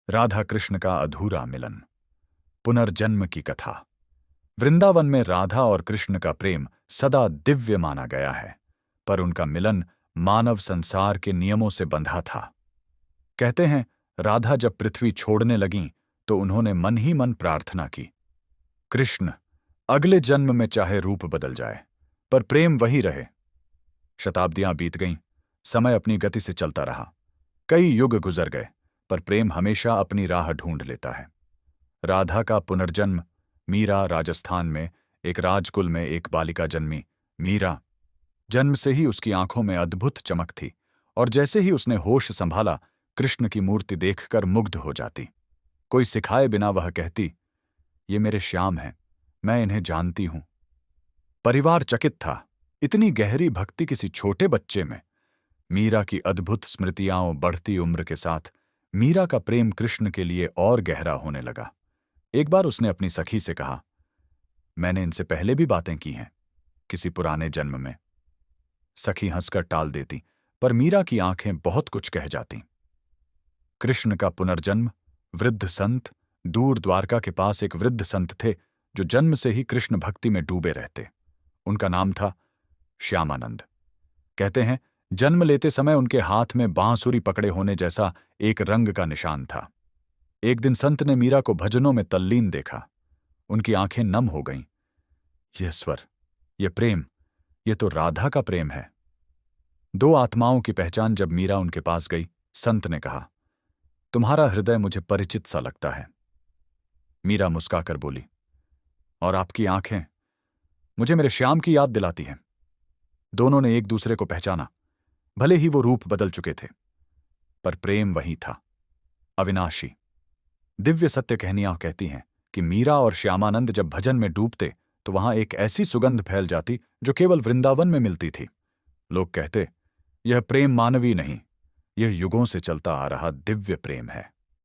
राधा कृष्ण का अधूरा मिलन। पुनर्जन्म की कथा। वृंदावन में राधा और कृष्ण का प्रेम सदा दिव्य माना गया है, पर उनका मिलन मानव संसार के नियमों से बंधा था। कहते हैं, राधा जब पृथ्वी छोड़ने लगीं तो उन्होंने मन ही मन प्रार्थना की, कृष्ण, अगले जन्म में चाहे रूप बदल जाए, पर प्रेम वही रहे। शताब्दियां बीत गईं, समय अपनी गति से चलता रहा, कई युग गुजर गए, पर प्रेम हमेशा अपनी राह ढूंढ लेता है। राधा का पुनर्जन्म। मीरा राजस्थान में एक राजकुल में एक बालिका जन्मी। मीरा, जन्म से ही उसकी आंखों में अद्भुत चमक थी, और जैसे ही उसने होश संभाला, कृष्ण की मूर्ति देखकर मुग्ध हो जाती। कोई सिखाए बिना वह कहती, ये मेरे श्याम हैं, मैं इन्हें जानती हूं। परिवार चकित था, इतनी गहरी भक्ति किसी छोटे बच्चे में। मीरा की अद्भुत स्मृतियां बढ़ती उम्र के साथ मीरा का प्रेम कृष्ण के लिए और गहरा होने लगा। एक बार उसने अपनी सखी से कहा, मैंने इनसे पहले भी बातें की हैं, किसी पुराने जन्म में। सखी हंसकर टाल देती, पर मीरा की आंखें बहुत कुछ कह जातीं। कृष्ण का पुनर्जन्म। वृद्ध संत। दूर द्वारका के पास एक वृद्ध संत थे जो जन्म से ही कृष्ण भक्ति में डूबे रहते। उनका नाम था श्यामानंद। कहते हैं, जन्म लेते समय उनके हाथ में बांसुरी पकड़े होने जैसा एक रंग का निशान था। एक दिन संत ने मीरा को भजनों में तल्लीन देखा। उनकी आंखें नम हो गईं। यह स्वर, यह प्रेम, यह तो राधा का प्रेम है। दो आत्माओं की पहचान जब मीरा उनके पास गई, संत ने कहा, तुम्हारा हृदय मुझे परिचित सा लगता है। मीरा मुस्काकर बोली, और आपकी आंखें मुझे मेरे श्याम की याद दिलाती हैं। दोनों ने एक दूसरे को पहचाना, भले ही वो रूप बदल चुके थे, पर प्रेम वही था, अविनाशी। दिव्य सत्य कहानियां कहती हैं कि मीरा और श्यामानंद जब भजन में डूबते तो वहां एक ऐसी सुगंध फैल जाती जो केवल वृंदावन में मिलती थी। लोग कहते, यह प्रेम मानवीय नहीं, यह युगों से चलता आ रहा दिव्य प्रेम है।